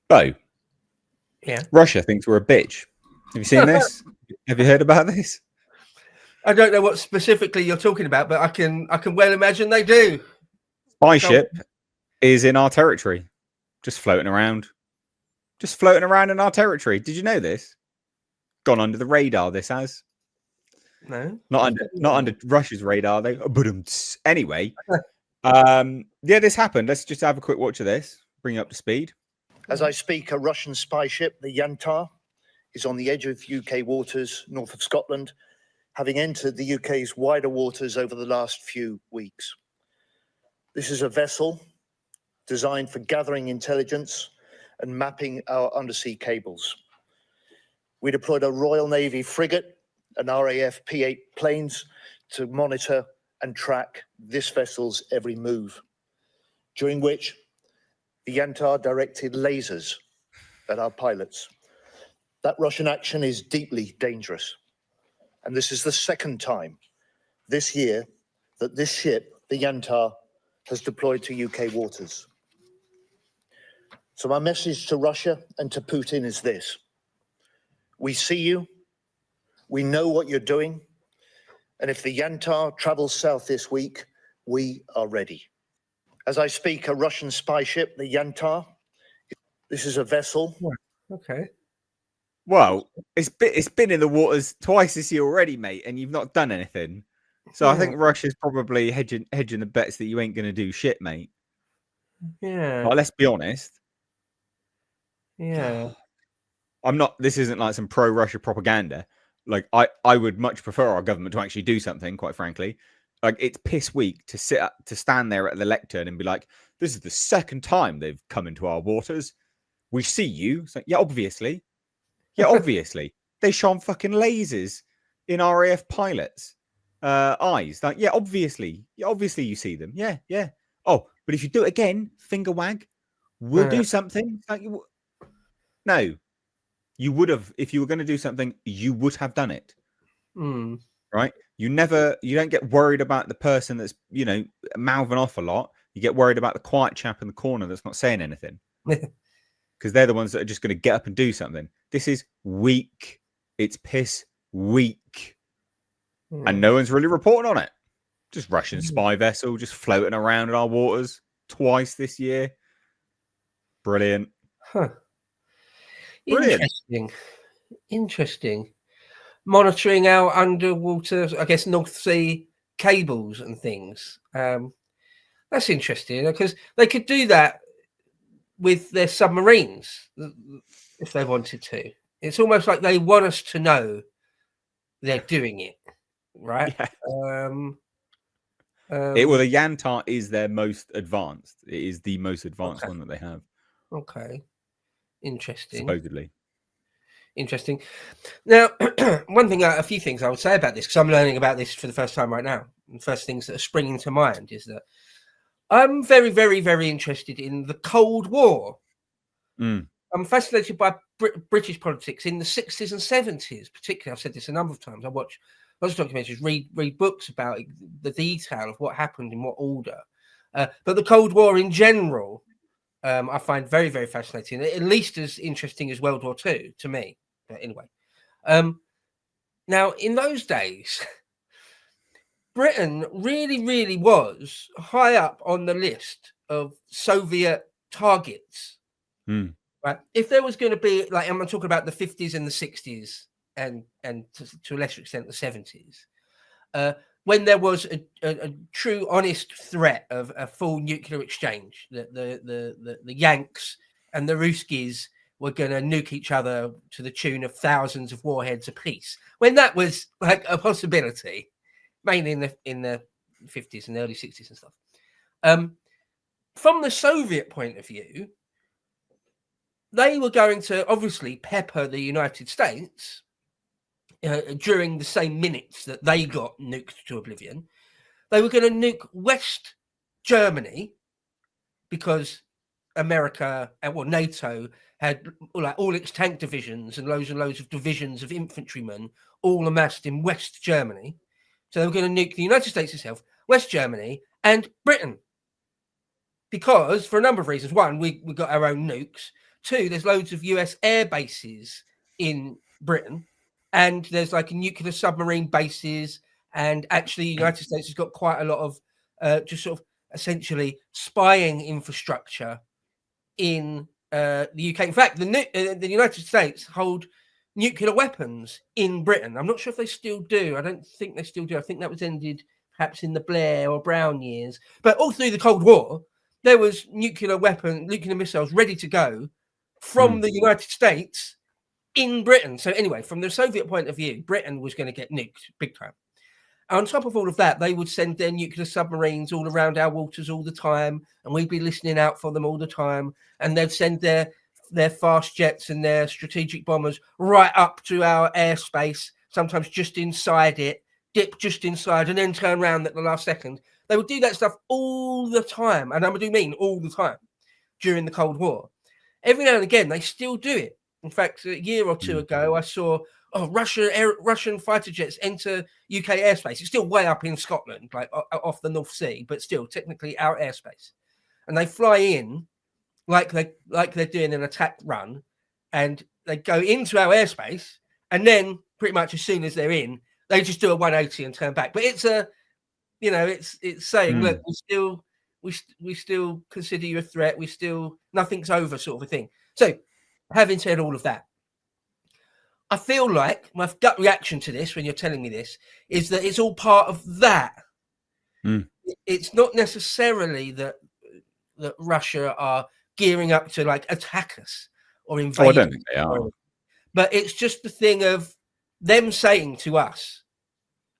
Bo, Yeah. Russia thinks we're a bitch. Have you seen this? Have you heard about this? I don't know what specifically you're talking about, but I can well imagine they do. Spy ship is in our territory, just floating around. Just floating around in our territory. Did you know this? Gone under the radar, this has. No. Not under Russia's radar, though. Anyway, this happened. Let's just have a quick watch of this. Bring you up to speed. As I speak, a Russian spy ship, the Yantar, is on the edge of UK waters north of Scotland, having entered the UK's wider waters over the last few weeks. This is a vessel designed for gathering intelligence and mapping our undersea cables. We deployed a Royal Navy frigate and RAF P-8 planes to monitor and track this vessel's every move, during which the Yantar directed lasers at our pilots. That Russian action is deeply dangerous. And this is the second time this year that this ship, the Yantar, has deployed to UK waters. So my message to Russia and to Putin is this: we see you, we know what you're doing, and if the Yantar travels south this week, we are ready. As I speak, a Russian spy ship, the Yantar, this is a vessel. Okay. Well, it's been in the waters twice this year already, mate, and you've not done anything. So I think Russia's probably hedging the bets that you ain't going to do shit, mate. Yeah. But let's be honest. Yeah. This isn't like some pro-Russia propaganda. Like, I would much prefer our government to actually do something, quite frankly. Like, it's piss weak to stand there at the lectern and be like, this is the second time they've come into our waters. We see you. It's like, yeah, obviously. Yeah, obviously. They shone fucking lasers in RAF pilots' eyes. Like, yeah, obviously. Yeah, obviously you see them. Yeah, yeah. Oh, but if you do it again, finger wag, we'll do something. Like, no. You would have, if you were going to do something, you would have done it. Right? You don't get worried about the person that's, mouthing off a lot. You get worried about the quiet chap in the corner that's not saying anything. Because they're the ones that are just going to get up and do something. This is weak. It's piss weak. And no one's really reporting on it. Just Russian spy vessel just floating around in our waters twice this year. Brilliant. Huh. Brilliant. Interesting. Monitoring our underwater, I guess, North Sea cables and things. That's interesting because they could do that with their submarines if they wanted to. It's almost like they want us to know they're doing it, right? Yeah. The Yantar is their most advanced. It is the most advanced one that they have. Okay. Interesting. Supposedly. Interesting. Now, a few things I would say about this, because I'm learning about this for the first time right now. And the first things that are springing to mind is that I'm very, very, very interested in the Cold War. I'm fascinated by British politics in the 60s and 70s, particularly. I've said this a number of times. I watch lots of documentaries, read books about the detail of what happened in what order. But the Cold War in general, I find very, very fascinating, at least as interesting as World War II to me. But anyway, now in those days, Britain really, really was high up on the list of Soviet targets. Right? If there was going to be, like, I'm talking about the 50s and the 60s, and to a lesser extent the 70s, when there was a true, honest threat of a full nuclear exchange, the Yanks and the Ruskies were going to nuke each other to the tune of thousands of warheads apiece. When that was like a possibility, mainly in the 50s and early 60s and stuff. From the Soviet point of view, they were going to obviously pepper the United States during the same minutes that they got nuked to oblivion. They were going to nuke West Germany because America, NATO, had like all its tank divisions and loads of divisions of infantrymen all amassed in West Germany. So they were going to nuke the United States itself, West Germany, and Britain. Because, for a number of reasons, one, we got our own nukes. two, there's loads of US air bases in Britain, and there's like nuclear submarine bases. And actually, the United States has got quite a lot of just sort of essentially spying infrastructure in the UK. In fact, the United States hold nuclear weapons in Britain. I'm not sure if they still do. I don't think they still do. I think that was ended perhaps in the Blair or Brown years. But all through the Cold War, there was nuclear missiles ready to go from the United States in Britain. So anyway, from the Soviet point of view, Britain was going to get nuked big time. On top of all of that, they would send their nuclear submarines all around our waters all the time, and we'd be listening out for them all the time. And they'd send their fast jets and their strategic bombers right up to our airspace, sometimes just inside it, dip just inside, and then turn around at the last second. They would do that stuff all the time, and I do mean all the time during the Cold War. Every now and again, they still do it. In fact, a year or two ago, I saw Russian fighter jets enter UK airspace. It's still way up in Scotland, like off the North Sea, but still technically our airspace. And they fly in like they're doing an attack run, and they go into our airspace, and then pretty much as soon as they're in, they just do a 180 and turn back. But it's it's saying, look, we still consider you a threat. Nothing's over, sort of a thing. So, having said all of that, I feel like my gut reaction to this, when you're telling me this, is that it's all part of that. It's not necessarily that Russia are gearing up to like attack us or invade. I don't think they are. But it's just the thing of them saying to us,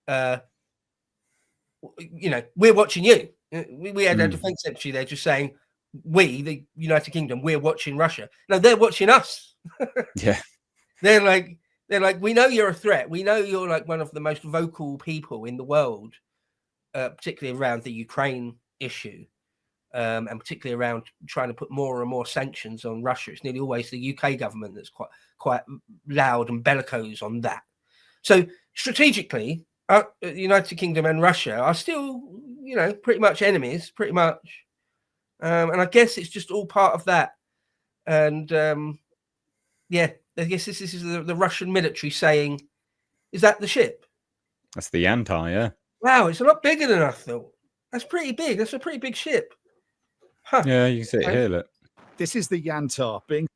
we're watching you. We had our defense secretary there just saying, we, the United Kingdom, we're watching Russia. No, they're watching us. Yeah. They're like, we know you're a threat. We know you're like one of the most vocal people in the world, particularly around the Ukraine issue, and particularly around trying to put more and more sanctions on Russia. It's nearly always the UK government that's quite loud and bellicose on that. So strategically, the United Kingdom and Russia are still, pretty much enemies, pretty much. And I guess it's just all part of that. And I guess this is the Russian military saying, is that the ship? That's the Yantar, yeah. Wow, it's a lot bigger than I thought. That's pretty big. That's a pretty big ship. Huh. Yeah, you can see it here, look. This is the Yantar being...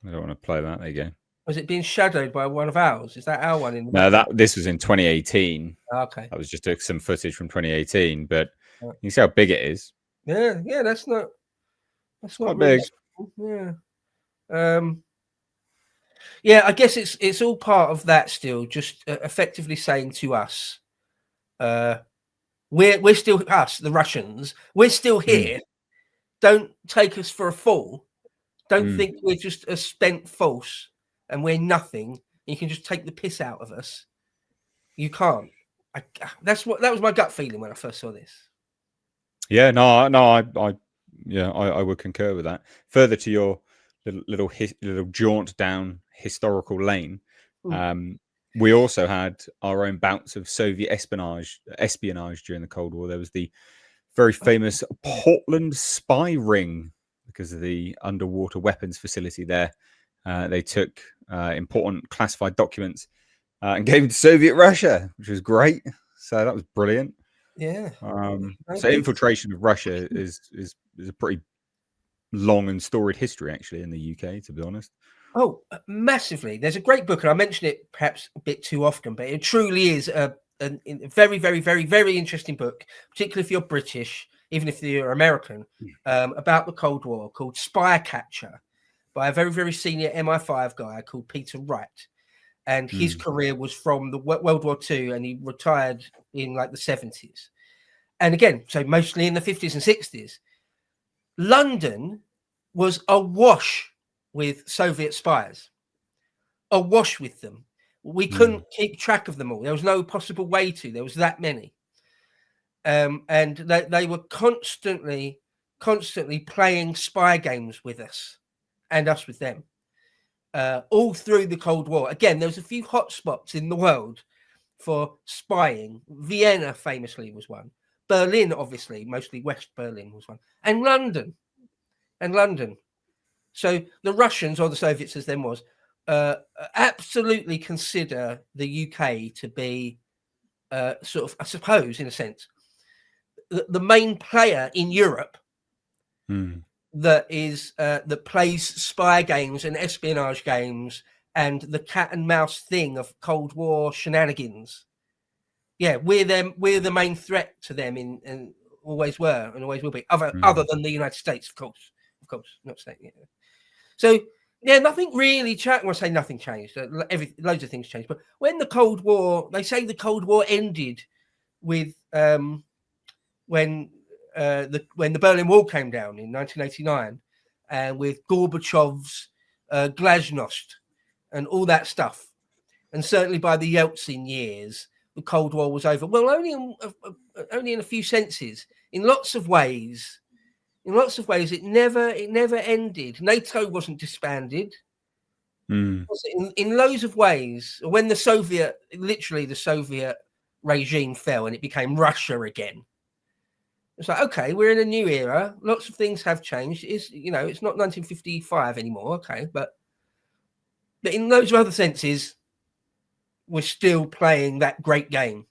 I don't want to play that. There you go. Was it being shadowed by one of ours? Is that our one? This was in 2018. Okay. That was just some footage from 2018, but you can see how big it is. Yeah, that's not quite really big. Yeah. Yeah, I guess it's all part of that still, just effectively saying to us, we're still us, the Russians, we're still here. Don't take us for a fool. Don't think we're just a spent force and we're nothing. You can just take the piss out of us. You can't. That was my gut feeling when I first saw this. Yeah, I would concur with that. Further to your little jaunt down historical lane, we also had our own bouts of Soviet espionage during the Cold War. There was the very famous Portland spy ring because of the underwater weapons facility there. They took important classified documents and gave them to Soviet Russia, which was great. So that was brilliant. Yeah. So infiltration of Russia is a pretty long and storied history, actually, in the UK, to be honest. Oh, massively. There's a great book, and I mention it perhaps a bit too often, but it truly is a very, very, very, very interesting book, particularly if you're British, even if you're American, about the Cold War, called Spy Catcher, by a very, very senior MI5 guy called Peter Wright. And his career was from the World War II, and he retired in like the 70s. And again, so mostly in the 50s and 60s. London was awash with Soviet spies, awash with them. We couldn't keep track of them all. There was no possible way to. There was that many. And they were constantly playing spy games with us and us with them. All through the Cold War. Again, there was a few hot spots in the world for spying. Vienna famously was one. Berlin, obviously, mostly West Berlin was one. And London. So the Russians, or the Soviets as then was, absolutely consider the UK to be sort of, I suppose, in a sense, the main player in Europe that plays spy games and espionage games and the cat and mouse thing of Cold War shenanigans. Yeah, we're the main threat to them and always were and always will be. Other than the United States, of course, not saying it. So yeah, nothing really changed. Well, I say nothing changed. Loads of things changed. But when the Cold War, they say the Cold War ended with when the Berlin Wall came down in 1989, and with Gorbachev's glasnost and all that stuff, and certainly by the Yeltsin years, the Cold War was over. Well, only in a few senses. In lots of ways, it never ended. NATO wasn't disbanded. In loads of ways, when the Soviet regime fell and it became Russia again, it's like, okay, we're in a new era. Lots of things have changed. It's not 1955 anymore. Okay, but in loads of other senses, we're still playing that great game.